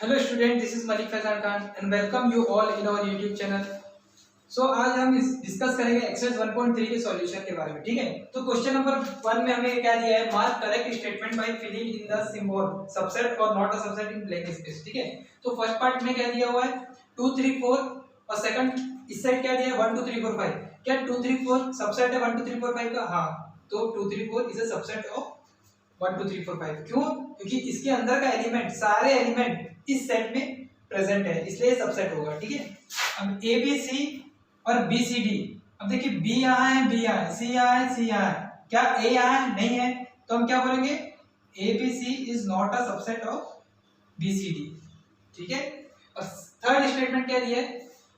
Hello student, this is Malik Faizan Khan and welcome you all in our YouTube channel. So आज हम discuss करेंगे exercise 1.3 के solution के बारे में। ठीक है, तो क्वेश्चन नंबर 1 में हमें क्या दिया है, mark correct statement by filling in the symbol subset और not a subset in blank space. ठीक है, तो फर्स्ट पार्ट में क्या दिया हुआ है 2 3 4 और सेकंड इस साइड क्या दिया है 1 2 3 4 5। क्या 2 3 4 सबसेट है 1 2 3 4 5 का? हां, तो 2 3 4 इज अ सबसेट ऑफ 1 2 3 4 5। क्यों? क्योंकि इसके अंदर का एलिमेंट, सारे एलिमेंट इस सेट में प्रेजेंट है, इसलिए सबसेट होगा। ठीक है, अब ए बी सी और बी सी डी, अब देखिए बी यहाँ है, बी यहाँ है, सी यहाँ है, सी यहाँ है, क्या ए यहाँ है? नहीं है, तो हम क्या बोलेंगे A B C is not a subset of B C D. ठीक है, और थर्ड स्टेटमेंट क्या दिया है,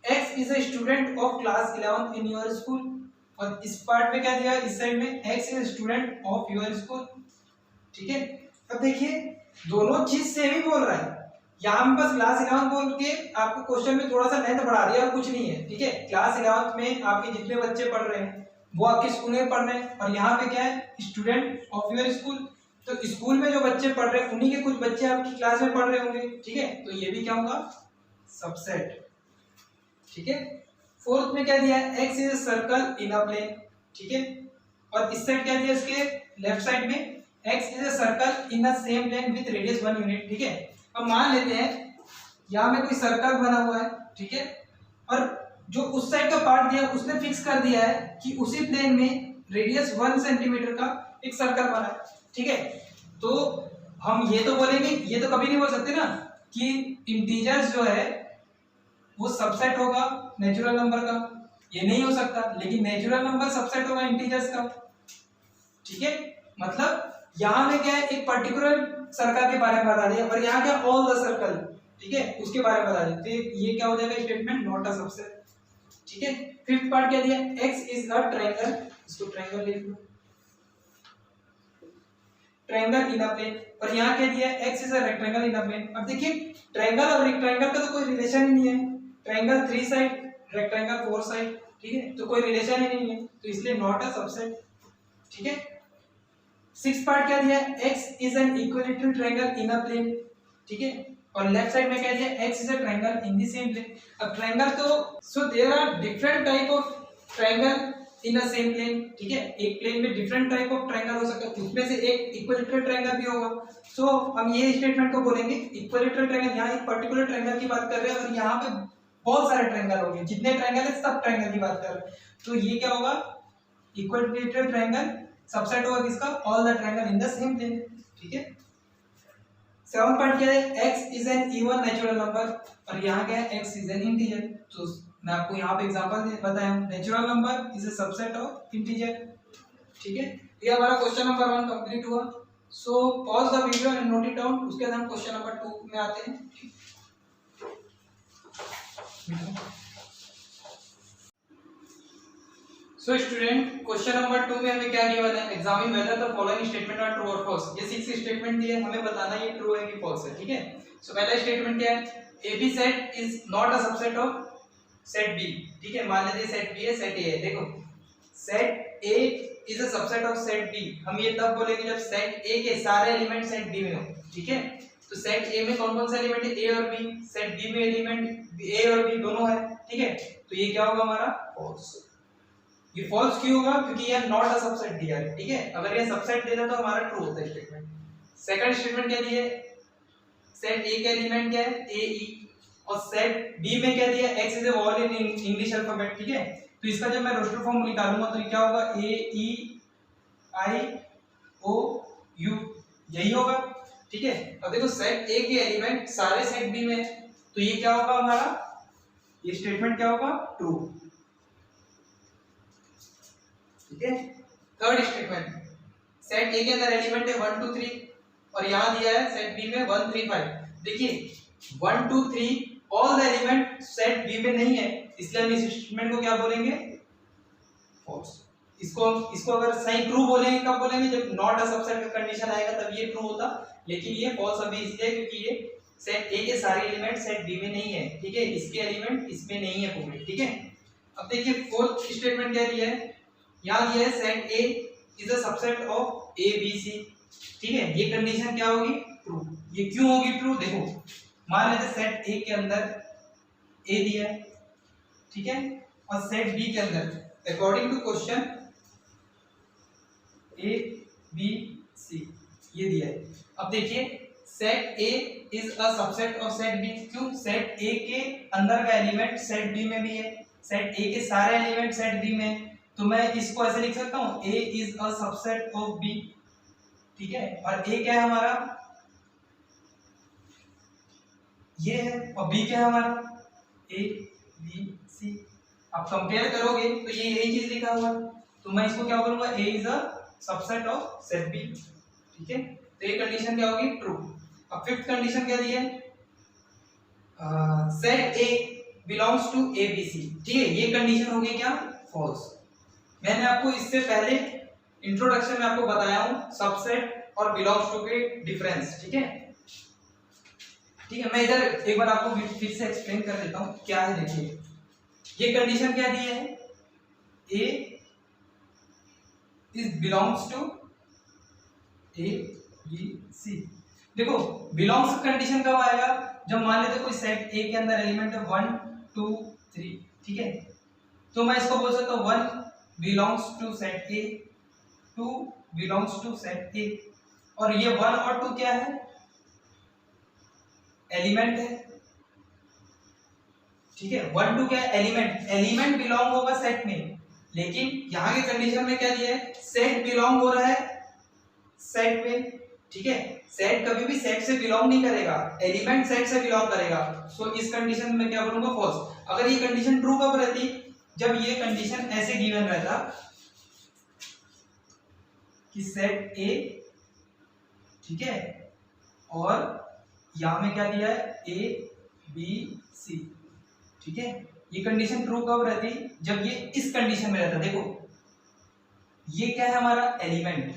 X is a student of class 11 in your school. और इस पार्ट में क्या दिया है, इस साइड में X is student of your school. ठीक है, अब देखिए दोनों चीज सेम ही बोल रहा है, यहाँ में बस क्लास 11 बोल के आपको क्वेश्चन में थोड़ा सा लेंथ बढ़ा दिया और कुछ नहीं है। ठीक है, क्लास 11 में आपके जितने बच्चे पढ़ रहे हैं वो आपके स्कूल में पढ़ रहे हैं, और यहाँ पे क्या है स्टूडेंट ऑफ योर स्कूल, तो स्कूल में जो बच्चे पढ़ रहे हैं उन्हीं के कुछ बच्चे आपकी क्लास में पढ़ रहे होंगे। ठीक है, तो ये भी क्या होगा, सबसेट। ठीक है, फोर्थ में क्या दिया है, X is a circle in a plane. ठीक है, और इस साइड क्या दिया, इसके लेफ्ट साइड में X is a circle in the same plane with radius 1 unit. ठीक है, अब मान लेते हैं यहाँ में कोई सर्कल बना हुआ है। ठीक है, और जो उस साइड का पार्ट दिया उसने फिक्स कर दिया है कि उसी प्लेन में रेडियस 1 सेंटीमीटर का एक सर्कल बना है। ठीक है, तो हम ये तो बोलेंगे, ये तो कभी नहीं बोल सकते ना कि इंटीजर्स जो है वो सबसेट होगा नेचुरल नंबर का, ये नहीं हो सकता, लेकिन नेचुरल नंबर सबसेट होगा इंटीजर्स का। ठीक है, मतलब यहाँ में क्या है, एक पर्टिकुलर सर्कल के बारे में बता दिया, और यहाँ क्या ऑल द सर्कल, ठीक है, उसके बारे में बता दिया, तो ये क्या हो जाएगा स्टेटमेंट नॉट अ सबसेट। ठीक है, फिफ्थ पार्ट क्या दिया, एक्स इज अ ट्रायंगल, इसको ट्रायंगल लिख लो, ट्रायंगल इन अ प्लेन, और यहाँ क्या दिया, X is a rectangle in a plane. अब देखिए ट्रायंगल और रेक्टेंगल का तो कोई रिलेशन ही नहीं है, ट्रायंगल 3 साइड, रेक्टेंगल 4 साइड। ठीक है, तो कोई रिलेशन ही नहीं है, तो इसलिए नॉट अ सबसेट। ठीक है, सिक्स पार्ट क्या दिया, x is an equilateral triangle in a plane. ठीक है, और लेफ्ट साइड में क्या दिया, x is a triangle in the same plane. अब ट्रायंगल तो so there are different type of triangle in a same plane. ठीक है, एक प्लेन में डिफरेंट टाइप ऑफ ट्रायंगल हो सकता है, उसमें से एक इक्विलेटरल ट्रायंगल भी होगा। सो हम ये स्टेटमेंट को बोलेंगे इक्विलेटरल ट्रायंगल, यहाँ एक पर्टिकुलर ट्रायंगल की बात कर रहे हैं और यहाँ पे बहुत सारे ट्रायंगल होंगे, जितने ट्रायंगल है सब ट्रायंगल की बात कर रहे हैं, तो ये क्या होगा इक्विलेटरल ट्रायंगल सबसेट होगा किसका, all the triangle in the same plane. ठीक है, सेवन पार्ट क्या है, x is an even natural number, और यहाँ क्या है, x इज एन इंटीजर। तो मैं आपको यहाँ पे एग्जांपल बताया हूँ, natural number is a subset of integer. ठीक है, ये हमारा क्वेश्चन नंबर 1 कंप्लीट हुआ। So pause the video and note it down, उसके बाद हम क्वेश्चन नंबर 2 में आते हैं। सो स्टूडेंट, क्वेश्चन नंबर 2 में हमें क्या गिवन है, examine whether the following statement are true और फॉल्स। ये 6 स्टेटमेंट दिए, हमें बताना ये ट्रू है कि फॉल्स है। ठीक है, सो पहला स्टेटमेंट क्या है, A B set is not a subset of set B. ठीक है, मान लेते सेट बी है, सेट ए है। देखो set A is a subset of set B, हम ये तब बोलेंगे जब सेट ए के सारे एलिमेंट सेट बी में हो। ठीक है, तो सेट ए में कौन कौन से एलिमेंट है, ए और बी, सेट बी में एलिमेंट ए और बी दोनों है। ठीक है, तो ये क्या होगा हमारा फॉल्स। ये फॉल्स क्यों होगा, क्योंकि ये नॉट अ सबसेट दिया है। ठीक है, अगर ये सबसेट देता तो हमारा ट्रू होता है स्टेटमेंट। सेकंड स्टेटमेंट क्या दिया, सेट ए का एलिमेंट क्या है, ए ई, और सेट बी में क्या दिया, x is a wall in English alphabet. ठीक है, तो इसका जब मैं रोस्टर फॉर्म निकालूंगा तो ये क्या होगा, ए ई आई ओ यू, यही होगा। ठीक है, अब देखो सेट ए के एलिमेंट सारे सेट बी में, तो ये क्या होगा हमारा, ये स्टेटमेंट क्या होगा, ट्रू। ठीक है, थर्ड स्टेटमेंट, सेट ए के अंदर एलिमेंट है 1 2 3, और यहां दिया है सेट बी में 1 3 5। देखिए 1 2 3 all the element set B में नहीं है, इसलिए हम इस स्टेटमेंट को क्या बोलेंगे, फॉल्स। इसको अगर सही ट्रू बोलेंगे, कब बोलेंगे, जब नॉट अ सबसेट का कंडीशन आएगा तब ये ट्रू होता, लेकिन ये फॉल्स अभी इसलिए क्योंकि ये सेट ए के सारे एलिमेंट सेट बी में नहीं है। ठीक है, इसके एलिमेंट इसमें नहीं है पूरे। ठीक है, अब देखिए फोर्थ स्टेटमेंट क्या दिया है, यहाँ दिया है set A is a subset of A B C. ठीक है, ये कंडीशन क्या होगी, ट्रू। ये क्यों होगी ट्रू, देखो मान लेते सेट ए के अंदर ए दिया है, ठीक है, और सेट बी के अंदर according to question A B C ये दिया है। अब देखिए set A is a subset of set B, क्यों? सेट ए के अंदर का एलिमेंट सेट बी में भी है, सेट ए के सारे एलिमेंट सेट बी में, तो मैं इसको ऐसे लिख सकता हूँ A is a subset of B, ठीक है, और ए क्या है हमारा, ये है, और बी क्या है हमारा, ए बी सी। अब कंपेयर करोगे तो ये यही चीज लिखा हुआ है, तो मैं इसको क्या बोलूंगा, A is a subset of set B, ठीक है, तो ये कंडीशन क्या होगी, ट्रू। अब फिफ्थ कंडीशन क्या दी है, set A belongs to A B C, ठीक है, ये कंडीशन हो गई क्या, फॉल्स। मैंने आपको इससे पहले इंट्रोडक्शन में आपको बताया हूं सबसेट और बिलोंग्स टू के डिफरेंस, ठीक है, ठीक है, मैं इधर एक बार आपको फिर से एक्सप्लेन कर देता हूं क्या है। देखिए ये कंडीशन क्या दी है, A is belongs to A B C. देखो बिलोंग्स कंडीशन कब आएगा, जब मान लेते कोई सेट ए के अंदर एलिमेंट है 1 2 3, ठीक है, तो मैं इसको बोल सकता हूँ 1 belongs to set A, 2 belongs to set A, और ये 1 और 2 क्या है, एलिमेंट है, ठीक है, 1 2 क्या है, एलिमेंट, एलिमेंट बिलोंग होगा सेट में, लेकिन यहाँ की कंडीशन में क्या दिया है, सेट बिलोंग हो रहा है सेट में, ठीक है, सेट कभी भी सेट से बिलोंग नहीं करेगा, एलिमेंट सेट से बिलोंग करेगा, सो इस कंडीशन में क्या बोलूंगा, फॉल्स। अगर ये कंडीशन ट्रू कब रहती, जब ये कंडीशन ऐसे गिवन रहता कि सेट ए, ठीक है, और यहां में क्या दिया है, ए बी सी, ठीक है, ये कंडीशन ट्रू कब रहती, जब ये इस कंडीशन में रहता। देखो ये क्या है हमारा एलिमेंट,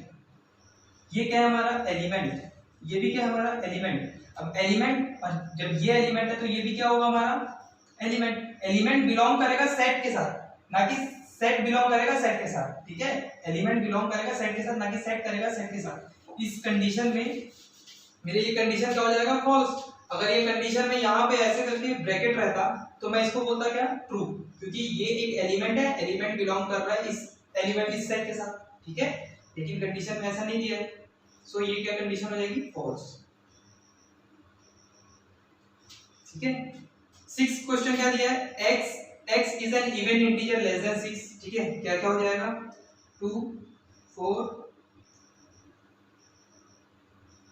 ये क्या है हमारा एलिमेंट, ये भी क्या है हमारा एलिमेंट। अब एलिमेंट, जब ये एलिमेंट है तो ये भी क्या होगा हमारा एलिमेंट। एलिमेंट बिलोंग करेगा सेट के साथ, ना कि सेट बिलोंग करेगा सेट के साथ, ठीक है, एलिमेंट बिलोंग करेगा सेट के साथ, ना कि सेट करेगा सेट के साथ। इस कंडीशन में मेरे ये कंडीशन क्या हो जाएगा, फॉल्स। अगर ये कंडीशन में यहाँ पे ऐसे करके ब्रैकेट रहता तो मैं इसको बोलता क्या, ट्रू, क्योंकि ये एक एलिमेंट है, एलिमेंट बिलोंग कर रहा है इस एलिमेंट इस सेट के साथ, ठीक है, लेकिन कंडीशन में ऐसा नहीं दिया है, सो ये क्या कंडीशन हो जाएगी, फॉल्स, ठीक है। 6 क्वेश्चन क्या दिया है, x is an even integer less than 6, ठीक है, क्या क्या हो जाएगा, 2 4,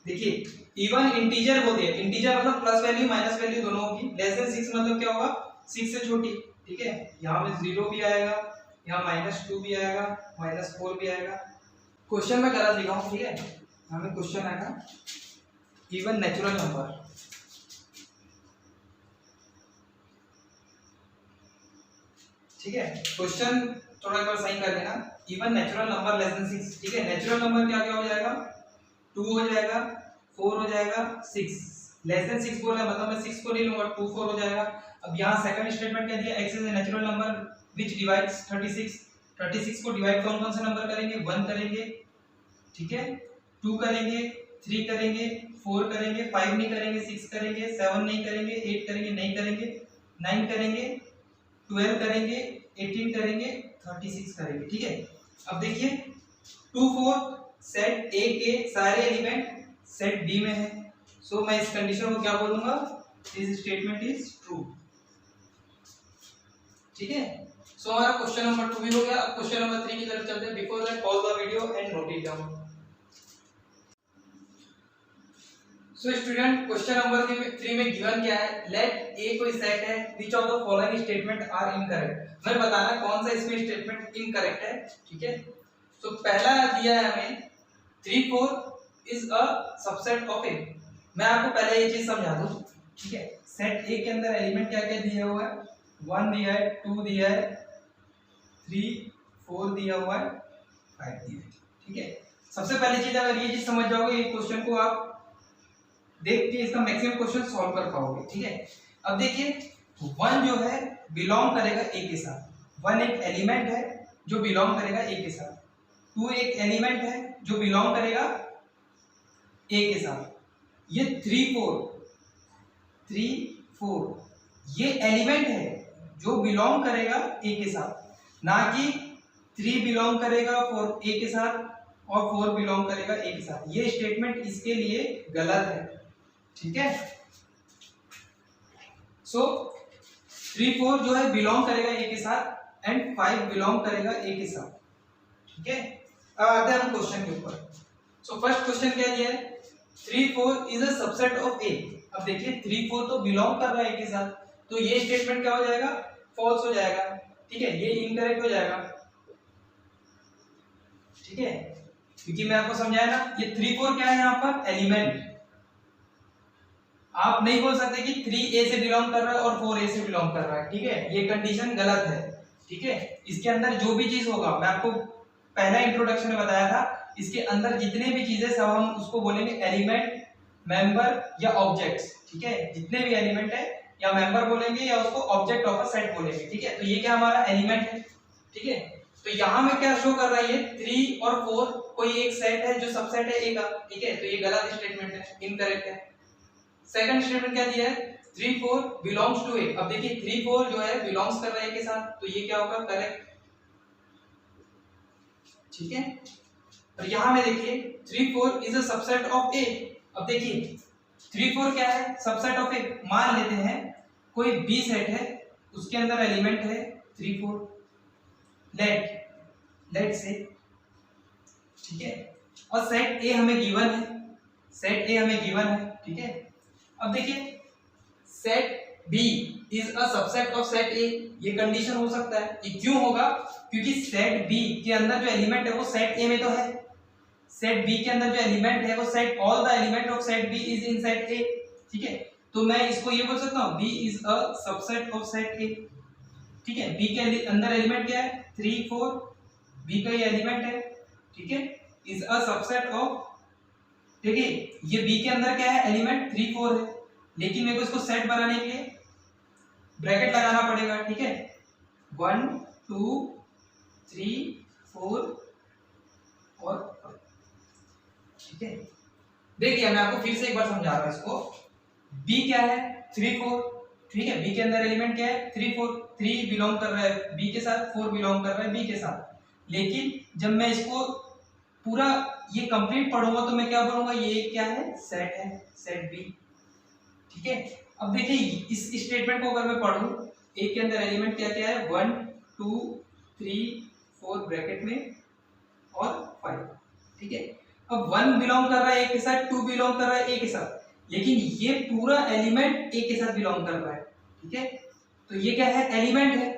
देखिए इवन इंटीजर होते हैं, इंटीजर मतलब प्लस वैल्यू माइनस वैल्यू दोनों होगी, लेस देन 6 मतलब क्या होगा, 6 से छोटी, ठीक है, यहाँ में 0 भी आएगा, यहाँ -2 भी आएगा, -4 भी आएगा। क्वेश्चन में गलत लिखा हूँ, ठीक है, यहाँ में क्वेश्चन आएगा इवन नेचुरल नंबर, ठीक है, क्वेश्चन थोड़ा एक बार सही कर लेना, even natural number less than 6, ठीक है, नेचुरल नंबर क्या क्या हो जाएगा, 2 हो जाएगा, 4 हो जाएगा, 6, लेस देन 6 बोला मतलब मैं 6 को नहीं लूंगा, 2 4 हो जाएगा। अब यहाँ सेकंड स्टेटमेंट क्या दिया, x is a natural number which divides 36, 36 को डिवाइड कौन कौन से नंबर करेंगे, 1 करेंगे, ठीक है, 2 करेंगे, 3 करेंगे, 4 करेंगे, 5 नहीं करेंगे, 6 करेंगे, 7 नहीं करेंगे, 8 करेंगे, नहीं करेंगे, 9 करेंगे, 12 करेंगे, 18 करेंगे, 36 करेंगे, ठीक है। अब देखिए 2 4 सेट ए के सारे एलिमेंट सेट बी में है, सो मैं इस कंडीशन को क्या बोलूंगा, दिस स्टेटमेंट इज ट्रू, ठीक है। सो हमारा क्वेश्चन नंबर 2 भी हो गया। अब क्वेश्चन नंबर 3 की तरफ चलते हैं। Before that pause the video and note it down. So student question number 3 में गिवन क्या है, लेट ए कोई सेट है, which of the following statement are incorrect. मैं बताना कौन सा इसमें स्टेटमेंट इनकरेक्ट है, ठीक है। तो पहला दिया है हमें 3 4 इज अ सबसेट ऑफ ए। मैं आपको पहले ये चीज समझा दूं, ठीक है। सेट ए के अंदर एलिमेंट क्या क्या दिया हुआ है, 1 दिया है, 2 दिया है, 3 4 दिया हुआ है, 5 दिया है, ठीक है। सबसे पहली चीज अगर ये चीज समझ जाओगे, ये क्वेश्चन को आप देख के इसका मैक्सिमम क्वेश्चन सॉल्व कर पाओगे, ठीक है। अब देखिए 1 जो है बिलोंग करेगा ए के साथ, 1 एक एलिमेंट है जो बिलोंग करेगा ए के साथ, 2 एक एलिमेंट है जो बिलोंग करेगा ए के साथ, ये 3 4 3 4 ये एलिमेंट है जो बिलोंग करेगा ए के साथ, ना कि 3 बिलोंग करेगा 4 ए के साथ और 4 बिलोंग करेगा ए के साथ। ये स्टेटमेंट इसके लिए गलत है, ठीक है। सो 3 4 जो है बिलोंग करेगा ए के साथ एंड 5 बिलोंग करेगा ए के साथ, ठीक है। अब आते हैं हम क्वेश्चन के ऊपर। सो फर्स्ट क्वेश्चन क्या दिया है, 3 4 इज अ सबसेट ऑफ ए। अब देखिए 3 4 तो बिलोंग कर रहा है ए के साथ, तो ये स्टेटमेंट क्या हो जाएगा, फॉल्स हो जाएगा, ठीक है, ये इनकरेक्ट हो जाएगा, ठीक है, क्योंकि मैं आपको समझाया ना, ये 3 4 क्या है यहाँ पर, एलिमेंट। आप नहीं बोल सकते कि 3 ए से बिलोंग कर रहा है और 4 ए से बिलोंग कर रहा है, ठीक है, ये कंडीशन गलत है, ठीक है। इसके अंदर जो भी चीज होगा, मैं आपको पहला इंट्रोडक्शन में बताया था, इसके अंदर जितने भी चीजें सब हम उसको बोलेंगे एलिमेंट, मेंबर या ऑब्जेक्ट्स, ठीक है। जितने भी एलिमेंट है या मेंबर बोलेंगे या उसको ऑब्जेक्ट ऑफ अ सेट बोलेंगे, ठीक है। तो ये क्या हमारा एलिमेंट है, ठीक है। तो यहाँ में क्या शो कर रहा है, ये 3 और 4 कोई एक सेट है जो सबसेट है ए का, ठीक है। तो ये गलत स्टेटमेंट है, इनकरेक्ट है। सेकंड स्टेटमेंट क्या दिया है, 3 4 बिलोंग्स टू ए। अब देखिए 3 4 जो है बिलोंग्स कर रहा है ए के साथ, तो ये क्या होगा, करेक्ट, ठीक है। और यहां में देखिए 3 4 इज अ सबसेट ऑफ ए। अब देखिए 3 4 क्या है, सबसेट ऑफ ए। मान लेते हैं कोई बी सेट है, उसके अंदर एलिमेंट है 3 4, लेट से, ठीक है। और सेट ए हमें गिवन है, सेट ए हमें गिवन है, ठीक है। अब देखिए set B is a subset of set A, ये कंडीशन हो सकता है। ये क्यों होगा, क्योंकि सेट बी के अंदर जो एलिमेंट है वो सेट ए में तो है, सेट बी के अंदर जो एलिमेंट है वो set, all the element of set B is in set A, ठीक है। तो मैं इसको ये बोल सकता हूँ B is a subset of set A, ठीक है। बी के अंदर एलिमेंट क्या है, 3 4, बी का ये एलिमेंट है, ठीक है, इज अ सबसेट ऑफ, ठीक है। ये बी के अंदर क्या है, एलिमेंट 3 4 है, लेकिन मेरे को इसको सेट बनाने के लिए ब्रैकेट लगाना पड़ेगा, ठीक है। 1 2 3 4 और 5, ठीक है। देखिए मैं आपको फिर से एक बार समझा रहा हूं इसको। बी क्या है, 3 4, ठीक है। बी के अंदर एलिमेंट क्या है, 3 4, 3 बिलोंग कर रहा है बी के साथ, 4 बिलोंग कर रहा है बी के साथ। लेकिन जब मैं इसको पूरा ये कंप्लीट पढ़ूंगा तो मैं क्या बोलूंगा, ये क्या है, सेट है, सेट बी, ठीक है। अब देखिए इस स्टेटमेंट को अगर मैं पढ़ूं, ए के अंदर एलिमेंट क्या क्या है, 1 2 3 4 ब्रैकेट में और 5, ठीक है। अब 1 बिलोंग कर रहा है ए के साथ, 2 बिलोंग कर रहा है ए के साथ, लेकिन ये पूरा एलिमेंट ए के साथ बिलोंग कर रहा है, ठीक है। तो ये क्या है, एलिमेंट है,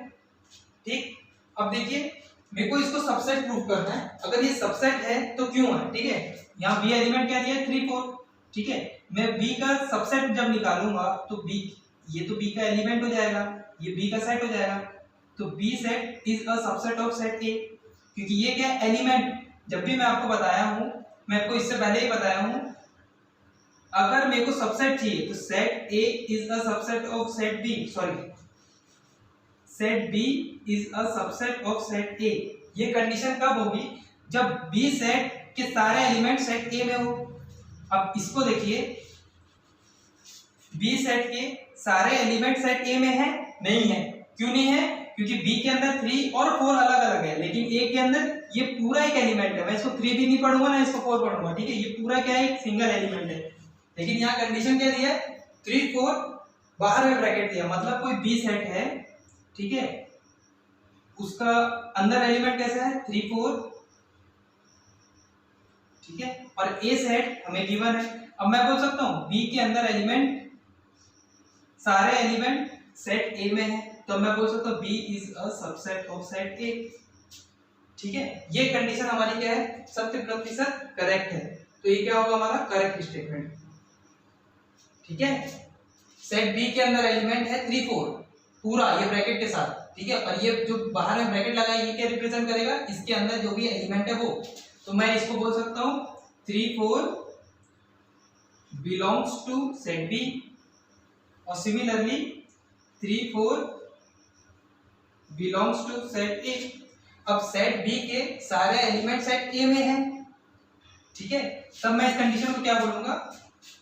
ठीक। अब देखिए मेरे को इसको सबसेट प्रूफ करना है। अगर ये सबसेट है तो क्यों है, ठीक है। यहाँ बी एलिमेंट क्या दिया है, 3 4, ठीक है। मैं बी का सबसेट जब निकालूंगा तो बी, ये तो बी का एलिमेंट हो जाएगा, ये बी का सेट हो जाएगा, तो B set is a subset of set A, क्योंकि ये क्या है, एलिमेंट। जब भी मैं आपको बताया हूं, मैं आपको इससे पहले ही बताया हूं, अगर मेरे को सबसेट चाहिए तो set A is a subset of set B, sorry set B is a subset of set A. ये कंडीशन कब होगी, जब बी सेट के सारे एलिमेंट सेट ए में हो। अब इसको देखिए, बी सेट के सारे एलिमेंट सेट ए में है, नहीं है। क्यों नहीं है, क्योंकि बी के अंदर 3 और 4 अलग अलग है, लेकिन ए के अंदर ये पूरा एक एलिमेंट है। मैं इसको 3 भी नहीं पढ़ूंगा ना इसको 4 पढ़ूंगा, ठीक है। ये पूरा क्या है, एक सिंगल एलिमेंट है। लेकिन यहाँ कंडीशन क्या दिया है, 3 4 बाहर में ब्रैकेट दिया, मतलब कोई बी सेट है, ठीक है, उसका अंदर एलिमेंट कैसा है, 3 4, ठीक है। और ए सेट हमें गिवन है। अब मैं बोल सकता हूं बी के अंदर एलिमेंट, सारे एलिमेंट सेट ए में है, तो मैं बोल सकता हूं B is a subset of set A, ठीक है। ये कंडीशन हमारी क्या है, 70% करेक्ट है। तो ये क्या होगा हमारा करेक्ट स्टेटमेंट, ठीक है। सेट बी के अंदर एलिमेंट है 3 4 पूरा, ये ब्रैकेट के साथ, ठीक है। और ये जो बाहर में ब्रैकेट लगा है ये क्या रिप्रेजेंट करेगा, इसके अंदर जो भी एलिमेंट है वो। तो मैं इसको बोल सकता हूं 3 4 बिलोंग्स टू सेट बी, और similarly 3 4 belongs to set A. अब सेट बी के सारे एलिमेंट सेट ए में है, ठीक है। तब मैं इस कंडीशन को क्या बोलूंगा,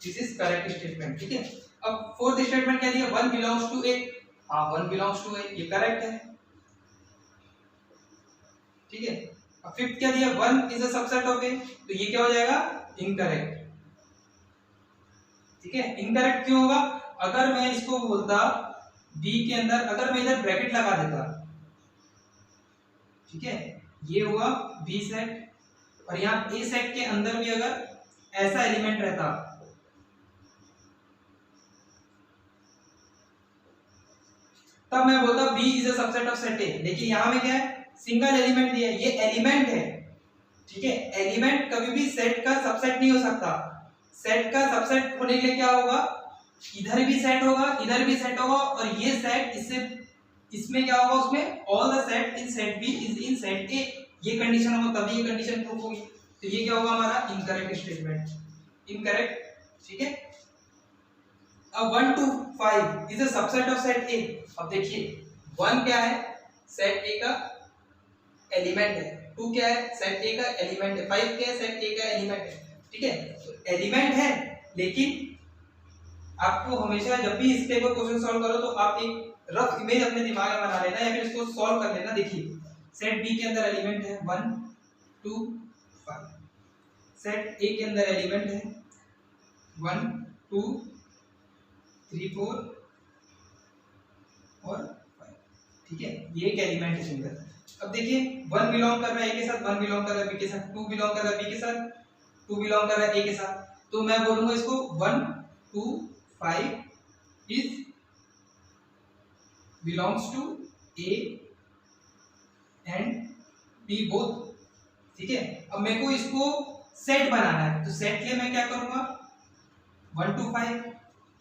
दिस इज करेक्ट स्टेटमेंट, ठीक है। अब फोर्थ स्टेटमेंट क्या दिया, वन बिलोंग्स टू ए, हाँ वन बिलोंग्स टू ए, ये करेक्ट है, ठीक है। अब फिफ्थ क्या दिया, one is a subset of A, तो ये क्या हो जाएगा, इनकरेक्ट, ठीक है। इनकरेक्ट क्यों होगा, अगर मैं इसको बोलता बी के अंदर, अगर मैं इधर ब्रैकेट लगा देता, ठीक है, ये हुआ बी सेट और यहाँ ए सेट के अंदर भी अगर ऐसा एलिमेंट रहता, तब मैं बोलता B is a subset of set A. लेकिन यहाँ में क्या है, सिंगल एलिमेंट दिया है, ये एलिमेंट है, ठीक है। एलिमेंट कभी भी सेट का सबसेट नहीं हो सकता, सेट का सबसेट होने के लिए क्या होगा, इधर भी सेट होगा, इधर भी सेट होगा, और ये सेट इससे, इसमें क्या होगा, उसमें all the set in set B is in set A, ये कंडीशन होगा, तभी ये कंडीशन प्रूफ होगी। तो ये क्या होगा हमारा इनकरेक्ट स्टेटमेंट, इनकरेक्ट, ठीक है। अब 1 to 5 is a subset of set A. अब देखिए 1 क्या है, सेट ए का एलिमेंट है, 2 क्या है, सेट ए का एलिमेंट है, 5 क्या है, सेट ए का एलिमेंट है, ठीक है। तो एलिमेंट है, लेकिन आपको हमेशा जब भी इस टाइप का क्वेश्चन सॉल्व करो तो आप एक रफ इमेज अपने दिमाग में बना लेना या फिर इसको सॉल्व कर लेना। देखिए सेट बी के अंदर एलिमेंट है 1 2 5, सेट ए के अंदर एलिमेंट है 1 2 3 4 और 5, ठीक है, ये एक एलिमेंट है सिंगल। अब देखिए 1 बिलोंग कर रहा है ए के साथ, 1 बिलोंग कर रहा है बी के साथ, 2 बिलोंग कर रहा है बी के साथ, 2 बिलोंग कर रहा है ए के साथ, तो मैं बोलूंगा इसको 1 2 5 is belongs to A and B both, ठीक है। अब मेरे को इसको सेट बनाना है, तो सेट के लिए मैं क्या करूंगा 1 to 5,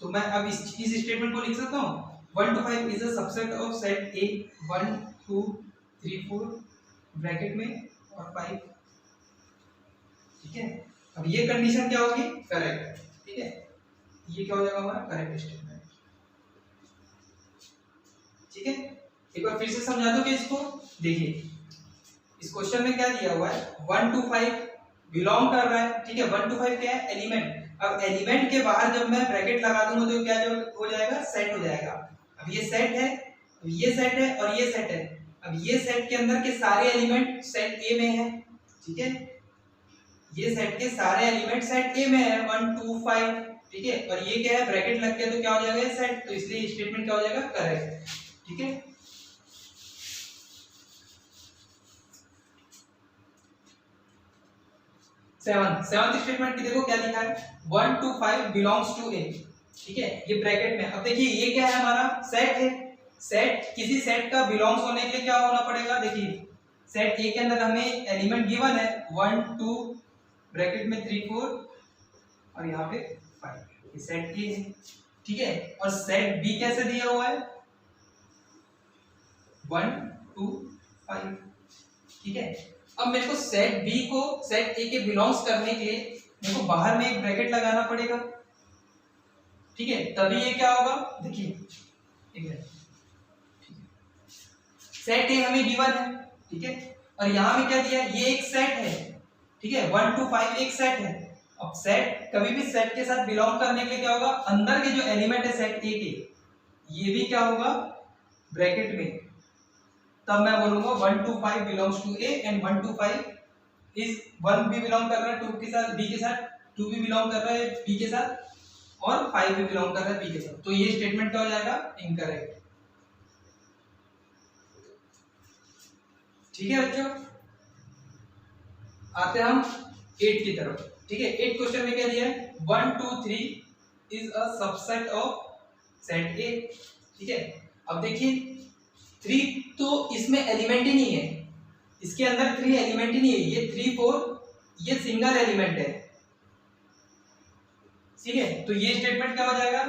तो मैं अब इस स्टेटमेंट को लिख सकता हूँ 1 to 5 is a subset of set A 1 2 3 4 bracket में और 5, ठीक है। अब ये कंडीशन क्या होगी, करेक्ट, ठीक है, ये क्या हो जाएगा हमारा करेक्ट स्टेटमेंट, ठीक है। एक बार फिर से समझा दो कि इसको देखिए, इस क्वेश्चन में क्या दिया हुआ है 1 to 5 बिलोंग कर रहा है, ठीक है। 1 to 5 क्या है, एलिमेंट। अब एलिमेंट के बाहर जब मैं ब्रैकेट लगा दूंगा तो क्या जो हो जाएगा, सेट हो जाएगा। अब ये सेट है, अब ये सेट है और ये सेट है, अब ये सेट के अंदर के सारे एलिमेंट सेट ए में है, ठीक है, ये सेट के सारे एलिमेंट सेट ए में है 1 2 5, ठीक है, और ये क्या है ब्रैकेट लग गया तो क्या हो जाएगा सेट, तो इसलिए स्टेटमेंट क्या हो जाएगा करेक्ट, ठीक है। सेवंथ स्टेटमेंट की देखो क्या लिखा है 1 to 5 बिलोंग्स टू ए, ठीक है, ये ब्रैकेट में। अब देखिए ये क्या है हमारा सेट है, सेट किसी सेट का बिलोंग्स होने के लिए क्या होना पड़ेगा, देखिए सेट ए के अंदर हमें एलिमेंट गिवन है 1 2 ब्रैकेट में 3 4 और यहाँ पे 5, ये सेट ए है, ठीक है। और सेट बी कैसे दिया हुआ है 1 2 5, ठीक है। अब मेरे को सेट बी को सेट ए के बिलोंग्स करने के लिए मेरे को बाहर में एक ब्रैकेट लगाना पड़ेगा, ठीक है, तभी ये क्या होगा, देखिए एक मिनट, सेट ए हमें गिवन है, ठीक है, और यहाँ में क्या दिया है, ये एक सेट है, ठीक है, 1 to 5 एक सेट है। अब सेट कभी भी सेट के साथ बिलोंग करने के लिए क्या होगा, अंदर के जो एलिमेंट है सेट ए के, ये भी क्या होगा ब्रैकेट में, तब मैं बोलूंगा 1 to 5 belongs to A and 1 to 5 is 1 भी बिलोंग कर रहा है 2 के साथ, बी के साथ, 2 भी बिलोंग कर रहा है बी के साथ और 5 भी बिलोंग कर रहा है बी के साथ, तो ये स्टेटमेंट क्या हो जाएगा इनकरेक्ट, ठीक है बच्चों। आते हैं हम 8 की तरफ, ठीक है। 8 क्वेश्चन में क्या दिया है 1 2 3 is a subset of set A, ठीक है। अब देखिए 3 तो इसमें एलिमेंट ही नहीं है, इसके अंदर 3 एलिमेंट ही नहीं है, ये 3 4 ये सिंगल एलिमेंट है, ठीक है, तो ये स्टेटमेंट क्या हो जाएगा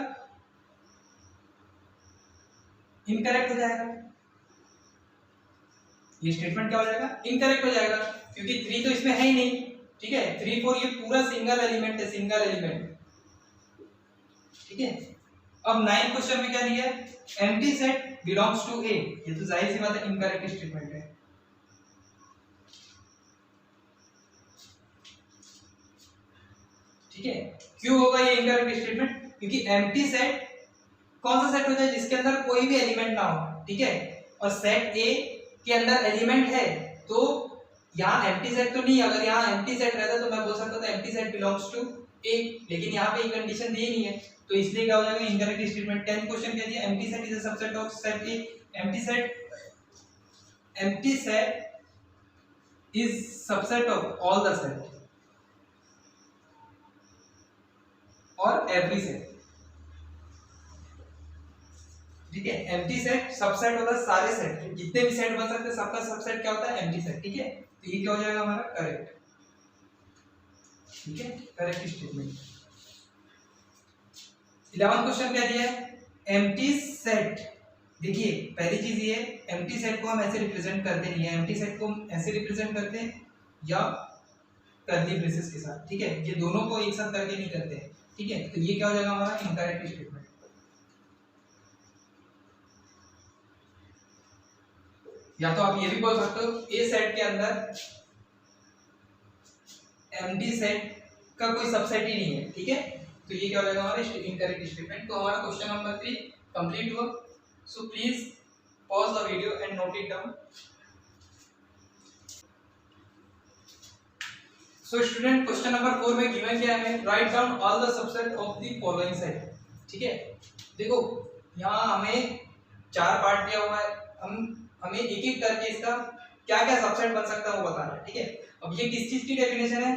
इनकरेक्ट हो जाएगा, ये स्टेटमेंट क्या हो जाएगा इनकरेक्ट हो जाएगा, क्योंकि 3 तो इसमें है ही नहीं, ठीक है, 3 4 ये पूरा सिंगल एलिमेंट है, सिंगल एलिमेंट, ठीक है। अब 9 क्वेश्चन में क्या दिया है एम्प्टी सेट बिलोंग्स टू ए, ये तो जाहिर सी बात है इनकरेक्ट स्टेटमेंट है, ठीक है। क्यों होगा ये इनकरेक्ट स्टेटमेंट, क्योंकि एम्प्टी सेट कौन सा सेट होता है जिसके अंदर कोई भी एलिमेंट ना हो, ठीक है। और सेट ए के अंदर एलिमेंट है, तो यहाँ एम्प्टी सेट तो नहीं, अगर यहाँ एम्प्टी सेट रहता तो मैं बोल सकता था एम्प्टी सेट बिलोंग्स टू ए, लेकिन यहाँ पे ये कंडीशन दी नहीं है, तो इसलिए क्या हो जाएगा इनकरेक्ट स्टेटमेंट। 10th क्वेश्चन कह दिया empty set is a subset of set A. Empty set is subset of all the set और एवरी सेट, ठीक है। एम्प्टी सेट सबसेट होता है सारे सेट, जितने भी सेट बन सकते हैं सबका सबसेट क्या होता है एम्प्टी सेट, ठीक है। तो ये क्या हो जाएगा हमारा करेक्ट, ठीक है, करेक्ट स्टेटमेंट। 11th क्वेश्चन क्या दिया है एम्प्टी सेट। देखिए पहली चीज ये एम्प्टी सेट को हम ऐसे रिप्रेजेंट करते नहीं है, एम्प्टी सेट को ऐसे रिप्रेजेंट करते हैं या कर्ली ब्रेसेस के साथ, ठीक है। ये दोनों को एक साथ करके नहीं करते हैं, ठीक है। तो ये क्या हो जाएगा हमारा इनकरेक्ट स्टेटमेंट। या तो आप ये भी बोल सकते हो ए सेट के अंदर एम्प्टी सेट का कोई सबसेट ही नहीं है, ठीक है। तो ये क्या हो जाएगा हमारा इनकरेक्ट स्टेटमेंट। तो हमारा क्वेश्चन नंबर 3 कंप्लीट हुआ। So please pause the video and note it down. So student question number 4 में गिवन क्या है, write down all the subset of the following set, ठीक है। देखो यहाँ हमें 4 पार्ट दिया हुआ है, हमें एक एक करके इसका क्या क्या सबसेट बन सकता है वो बताना है, ठीक है। अब ये किस चीज की डेफिनेशन है,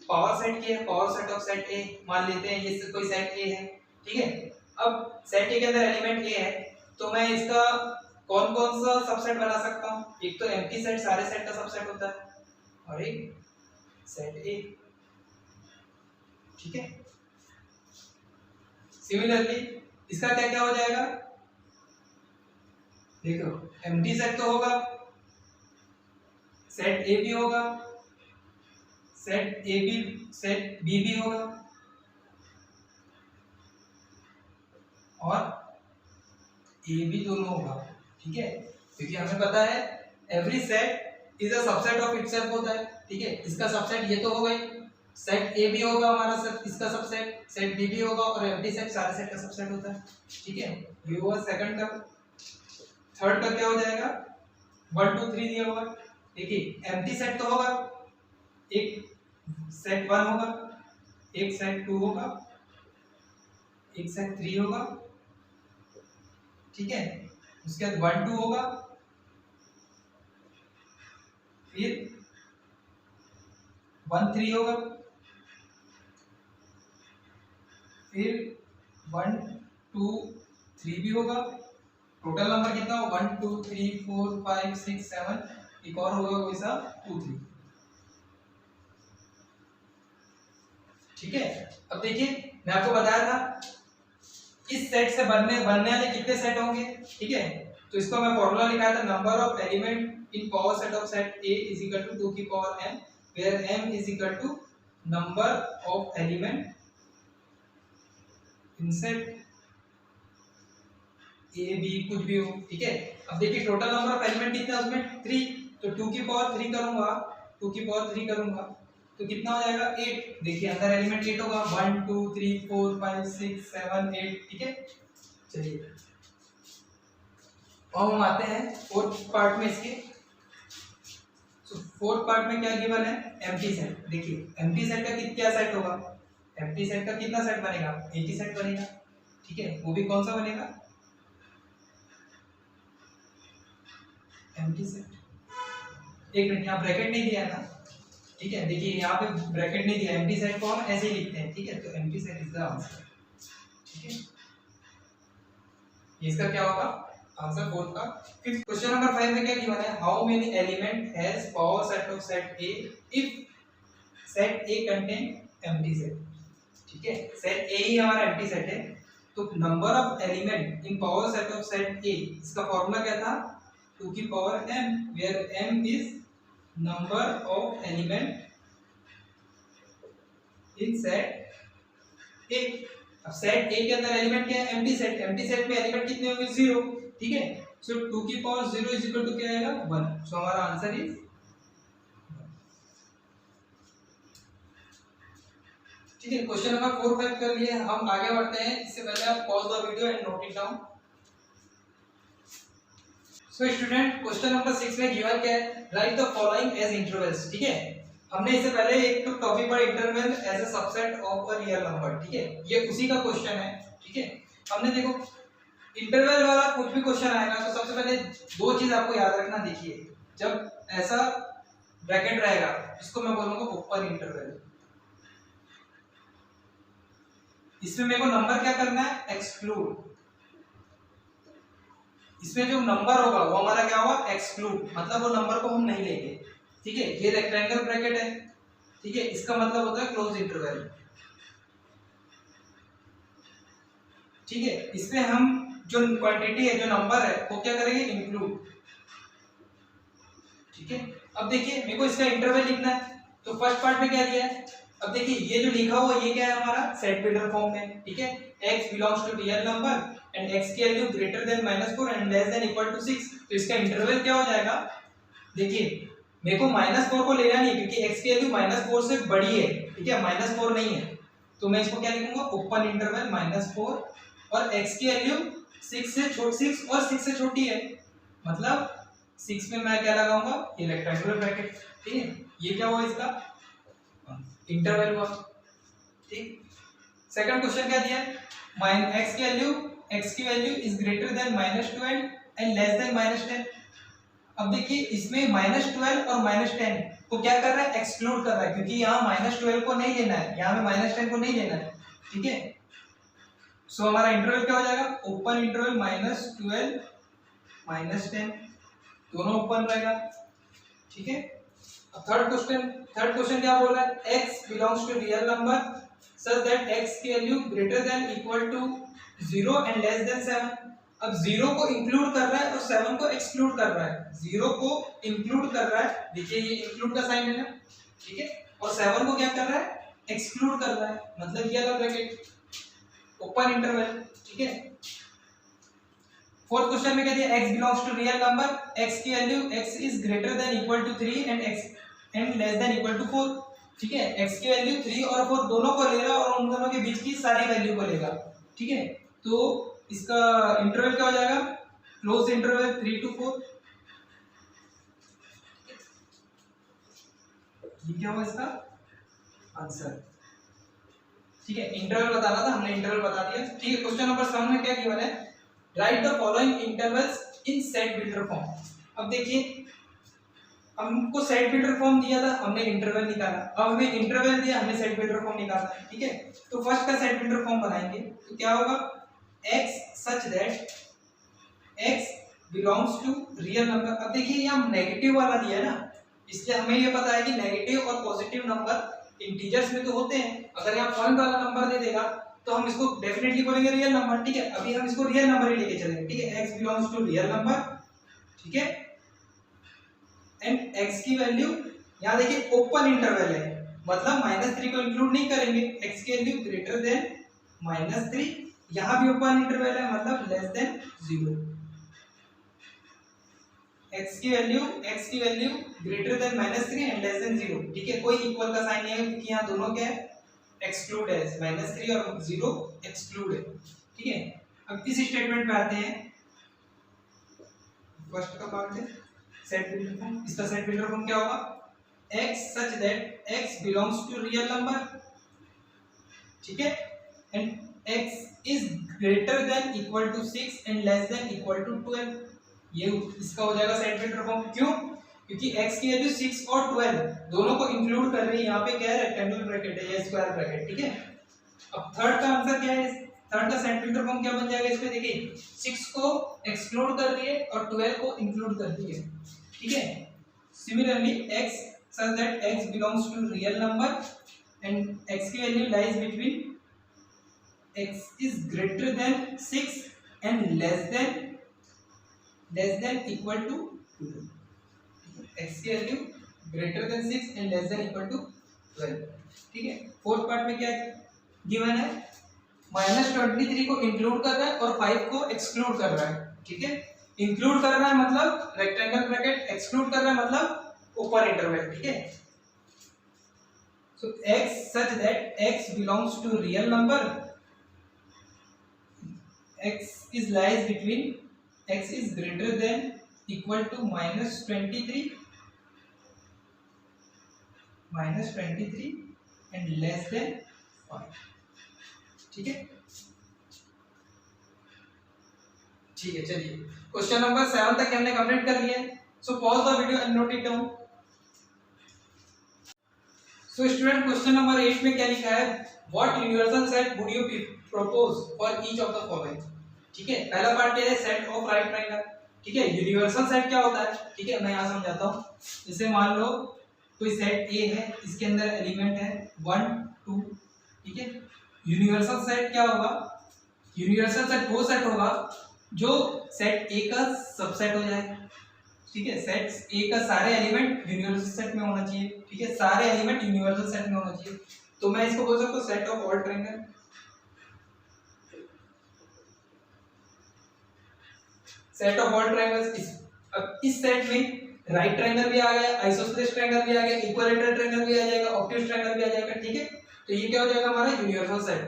पावर सेट की है, पावर सेट ऑफ सेट ए मान लेते हैं, ये कोई सेट ए है, ठीक है। अब सेट ए के अंदर एलिमेंट ए है, तो मैं इसका कौन कौन सा सबसेट बना सकता हूँ, एक तो एम्प्टी सेट सारे सेट का सबसेट होता है, और एक सेट ए, ठीक है। सिमिलरली इसका क्या क्या हो जाएगा, देखो एम्प्टी सेट तो होगा, सेट ए भी होगा, set A B set B भी होगा, और ए बी दोनों होगा, ठीक है। क्योंकि हमें पता है every set is a subset of itself होता है, ठीक है। इसका सबसेट ये तो हो गई, सेट ए भी होगा हमारा सेट, इसका सबसेट सेट बी भी होगा, और एम्प्टी सेट सारे सेट का सबसेट होता है, ठीक है। ये हुआ सेकंड का। थर्ड का क्या हो जाएगा 1 2 3 दिया होगा, देखिए एम्प्टी सेट तो होगा, एक सेट 1 होगा, एक सेट 2 होगा, एक सेट 3 होगा, ठीक है। उसके बाद 1 2 होगा, फिर 1 3 होगा, फिर 1 2 3 भी होगा। टोटल नंबर कितना हो 1 2 3 4 5 6 7, एक और होगा वैसा 2 3, ठीक है। अब देखिए मैं आपको बताया था इस सेट से बनने वाले कितने सेट होंगे, ठीक है। तो इसको मैं फॉर्मूला लिखा था, number of element in power set of set A is equal to 2 की power m, where m is equal to number of element in set A B कुछ भी हो, ठीक है। अब देखिए टोटल नंबर ऑफ एलिमेंट कितना है उसमें 3, तो 2 की पावर 3 करूंगा, 2 की पावर 3 करूंगा तो कितना हो जाएगा 8। देखिए अंदर एलिमेंट 8 होगा, 1 2 3 4 5 6 7 8, ठीक है। चलिए अब हम आते हैं फोर्थ पार्ट में इसके। तो फोर्थ पार्ट में क्या गिवन है एम्प्टी सेट। देखिए एम्प्टी सेट का क्या सेट होगा, एम्प्टी सेट का कितना सेट बनेगा, एक ही सेट बनेगा, ठीक है। वो भी कौन सा बनेगा एम्प्टी सेट। एक मिनट यहाँ ब्रैकेट नहीं दिया है ना, ठीक है। देखिए यहाँ पे ब्रैकेट नहीं दिया, एम्प्टी सेट को हम ऐसे ही लिखते हैं, ठीक है। तो empty set is the answer, ठीक है। इसका क्या होगा आंसर फोर्थ का। फिर क्वेश्चन नंबर 5 में क्या गिवन है, how many element has power set of set A if set A contain empty set, ठीक है। सेट ए ही हमारा एम्प्टी सेट है, तो number of element in power set of set ए, इसका फॉर्मूला क्या था 2 की power m, where m is number of element in set A। अब सेट A के अंदर एलिमेंट क्या है एम्प्टी सेट, एम्प्टी सेट में एलिमेंट कितने होंगे 0, ठीक है। सो 2 की पावर 0 इज इक्वल टू क्या आएगा 1, सो हमारा आंसर इज। ठीक है, क्वेश्चन नंबर 4 5 कर लिए, हम आगे बढ़ते हैं। इससे पहले आप pause the video and note it down. So student, question number 6 में गिवन क्या है, write the following as intervals. ठीक है, हमने इससे पहले एक तो टॉपिक पढ़ा interval as a subset of a real number. ठीक है, ये उसी का क्वेश्चन है। ठीक है, हमने देखो इंटरवल वाला कुछ भी क्वेश्चन आएगा तो सबसे पहले दो चीज आपको याद रखना। देखिए, जब ऐसा ब्रैकेट रहेगा इसको मैं बोलूंगा ओपन इंटरवल। इसमें मेरे को नंबर क्या करना है, एक्सक्लूड। इसमें जो नंबर होगा वो हमारा क्या होगा, एक्सक्लूड, मतलब वो नंबर को हम नहीं लेंगे। ठीक है, ये रेक्टेंगल ब्रैकेट है। ठीक है, इसका मतलब होता है क्लोज इंटरवल। ठीक है, इसमें हम जो क्वांटिटी है, जो नंबर है, वो क्या करेंगे, इंक्लूड। ठीक है, अब देखिए मेरे को इसका इंटरवल लिखना है, तो फर्स्ट पार्ट में क्या दिया है, अब देखिए ये जो लिखा हुआ ये क्या है हमारा, सेट बिल्डर फॉर्म में। ठीक है, x belongs to real number and x की value greater than -4 and less than equal to 6। तो इसका इंटरवल क्या हो जाएगा, देखिए मेरे को -4 को लेना नहीं क्योंकि x की वैल्यू -4 से बड़ी है। ठीक है, -4 नहीं है, तो मैं इसको क्या लिखूंगा, ओपन इंटरवल -4, और x की वैल्यू 6 और 6 से छोटी है, मतलब 6 में मैं क्या लगाऊंगा, ये रेक्टेंगुलर ब्रैकेट। ठीक है, ये क्या हुआ, इसका इंटरवल हुआ। ठीक, सेकंड क्वेश्चन क्या दिया है, x की value is greater then -2 and less then -10। अब देखिए इसमें -12 और -10 को क्या कर रहा है, एक्सक्लूड कर रहा है, क्योंकि यहाँ -12 को नहीं लेना है, यहाँ में -10 को नहीं लेना है। ठीक है, सो हमारा इंटरवल क्या हो जाएगा, ओपन इंटरवल -12 -10, दोनों ओपन रहेगा। ठीक है, अब थर्ड क्वेश्चन क्या बोल रहा है, x belongs to real number such that x की value greater than equal to 0 and less than 7। अब 0 को इंक्लूड कर रहा है और 7 को एक्सक्लूड कर रहा है। 0 को इंक्लूड कर रहा है, देखिए ये इंक्लूड का साइन है ना। ठीक है, और 7 को क्या कर रहा है, एक्सक्लूड कर रहा है, मतलब ये वाला ब्रैकेट, ओपन इंटरवल। ठीक है, फोर्थ क्वेश्चन में क्या दिया, x belongs to real number, x की value x is greater than equal to 3 and less than equal to 4। ठीक है, x की वैल्यू 3 और 4 दोनों को लेगा और उन दोनों के बीच की सारी वैल्यू को लेगा। ठीक है, तो इसका इंटरवल क्या हो जाएगा, क्लोज इंटरवल 3 to 4। ये क्या हुआ इसका आंसर। ठीक है, इंटरवल बताना था, हमने इंटरवल बता दिया। ठीक है, क्वेश्चन नंबर 7 में क्या गिवन है, write the following intervals in set builder form. अब देखिए हमको सेट बिल्डर फॉर्म दिया था, हमने इंटरवल निकाला, अब हमें इंटरवल दिया, हमने सेट बिल्डर फॉर्म निकाला। ठीक है, तो फर्स्ट का सेट बिल्डर फॉर्म बनाएंगे, तो क्या होगा, x such that x belongs to real number. अब देखिए यहाँ नेगेटिव वाला दिया है ना, इसलिए हमें ये पता है कि नेगेटिव और पॉजिटिव नंबर इंटीजर्स में तो होते हैं। अगर यहाँ पॉइंट वाला नंबर दे देगा तो हम इसको डेफिनेटली बोलेंगे रियल नंबर। ठीक है, अभी हम इसको रियल नंबर ही लेके चलेंगे। ठीक है, x belongs to real number. ठीक है, एंड x की वैल्यू यहाँ देखिए ओपन इंटरवल है, मतलब -3 को इंक्लूड नहीं करेंगे, x की वैल्यू ग्रेटर देन -3, यहाँ भी ओपन इंटरवल है, मतलब लेस देन 0। x की value greater then -3 and less then 0। ठीक है, कोई इक्वल का साइन नहीं है क्योंकि यहाँ दोनों क्या है, एक्सक्लूड है, -3 और 0 एक्सक्लूड है। ठीक है, अब इस स्टेटमेंट पे आते हैं, फर्स्ट का पार्ट है सेट बिल्डर फॉर्म। इसका सेट बिल्डर फॉर्म क्या होगा, x such that x belongs to real number. ठीक है, and x is greater than equal to 6 and less than equal to 12। ये इसका हो जाएगा सेट बिल्डर फॉर्म। क्यों, क्योंकि x की वैल्यू 6 और 12 दोनों को इंक्लूड कर रही है, यहाँ पे क्या है, रेक्टेंगुलर ब्रैकेट है या स्क्वायर ब्रैकेट। ठीक है, अब थर्ड का आंसर क्या है, थर्ड का सेट बिल्डर फॉर्म क्या बन जाएगा, इसमें देखिए 6 को एक्सक्लूड कर रही है और 12 को इंक्लूड कर रही है। ठीक है, similarly x such that x belongs to real number and x की value lies between x is greater than 6 and less than equal to 12। x की value greater than 6 and less than equal to 12। ठीक है, fourth part में क्या given है, -23 को include कर रहा है और 5 को एक्सक्लूड कर रहा है। ठीक है, इंक्लूड कर रहा है मतलब रेक्टेंगल ब्रैकेट, एक्सक्लूड कर रहा है मतलब ओपन इंटरवल। ठीक है, So x such that x belongs to real number, x is lies between x is greater than equal to -23 and less than 5। ठीक है, ठीक है, चलिए क्वेश्चन नंबर 7 तक हमने कंप्लीट कर लिया है। So pause the video and note it down. So student question number 8 में क्या लिखा है, what universal set would you propose for each of the following. ठीक है, पहला पार्ट क्या है, सेट ऑफ राइट ट्रायंगल। ठीक है, यूनिवर्सल सेट क्या होता है, ठीक है मैं यहां समझाता हूं। जैसे मान लो कोई सेट ए है, इसके अंदर एलिमेंट है 1 2। ठीक है, यूनिवर्सल सेट क्या होगा, यूनिवर्सल सेट वो सेट होगा जो सेट ए का सबसेट हो जाए। ठीक है, सेट ए का सारे एलिमेंट यूनिवर्सल सेट में होना चाहिए। ठीक है, सारे एलिमेंट यूनिवर्सल सेट में होना चाहिए, तो मैं इसको बोल सकता हूँ set of all triangle. Set of all triangles. अब इस सेट में राइट ट्रायंगल भी आ गया, आइसोसेलेस ट्रायंगल भी आ गया, इक्विलैटरल ट्रायंगल भी आ जाएगा, ऑब्ट्यूज ट्रायंगल भी आ जाएगा। ठीक है, तो ये क्या हो जाएगा हमारा यूनिवर्सल सेट।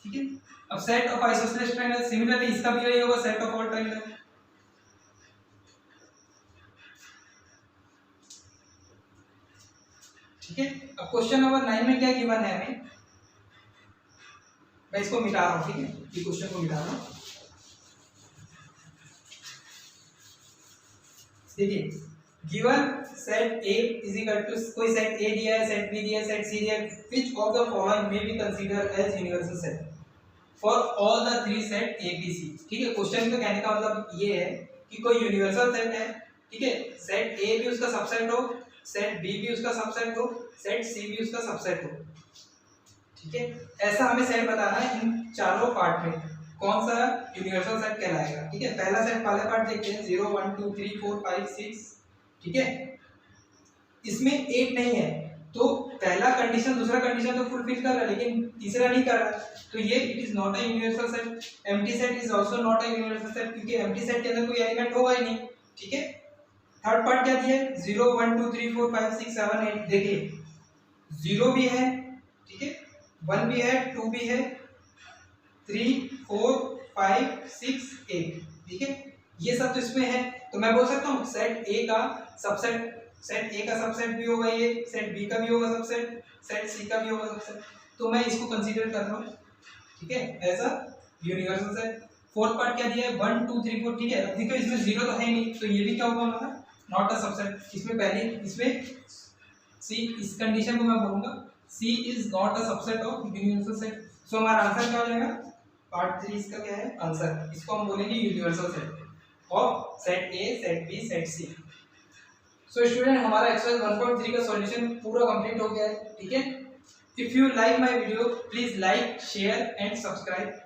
ठीक है, अब set of isosceles triangle, similarly इसका भी यही होगा सेट ऑफ ऑल ट्रायंगल। ठीक है, अब क्वेश्चन नंबर 9 में क्या गिवन है हमें, मैं इसको मिटा रहा हूं। ठीक है, ये क्वेश्चन को मिटा रहा हूं। देखिए given set A is equal to, कोई सेट A दिया है, सेट B दिया है, सेट C दिया है, which of the following may be considered as universal set for all the three set A B C। ठीक है, क्वेश्चन में कहने का मतलब ये है कि कोई यूनिवर्सल सेट है। ठीक है, सेट A भी उसका सबसेट हो, सेट B भी उसका सबसेट हो, सेट C भी उसका सबसेट हो। ठीक है, ऐसा हमें सेट बताना है इन चारों पार्ट में कौन सा यूनिवर्सल सेट कहलाएगा। ठीक है, पहला सेट पहले पार्ट देखते हैं 0 1 2 3 4 5 6। ठीक है, इसमें 8 नहीं है, तो पहला कंडीशन दूसरा कंडीशन तो फुलफिल कर रहा है, लेकिन तीसरा नहीं कर रहा, तो ये it is not a universal set. Empty set is also not a universal set, क्योंकि एम्प्टी सेट के अंदर कोई एलिमेंट होगा ही नहीं। ठीक है, थर्ड पार्ट क्या दिया है 0 1 2 3 4 5 6 7 8। देखिए 0 भी है, ठीक है, 1 भी है, 2 भी है, 3 4 5 6 8। ठीक है, ये सब तो इसमें है, तो मैं बोल सकता हूँ सेट ए का सबसेट, सेट ए का सबसेट भी होगा, ये सेट बी का भी होगा सबसेट, सेट सी का भी होगा सबसेट, तो मैं इसको कंसीडर कर रहा हूँ। ठीक है, ऐसा यूनिवर्सल सेट। फोर्थ पार्ट क्या दिया है 1 2 3 4। ठीक है, अब देखो इसमें 0 तो है नहीं, तो ये भी क्या होगा हमारा नॉट अ सबसेट। इसमें पहले इसमें सी, इस कंडीशन को मैं बोलूंगा C is not a subset of universal set. So हमारा आंसर क्या हो जाएगा, पार्ट 3 इसका क्या है आंसर, इसको हम बोलेंगे universal set of set A, set B, set C. So student हमारा एक्सरसाइज 1.3 का सॉल्यूशन पूरा कंप्लीट हो गया है। ठीक है, if you like my video please like share and subscribe.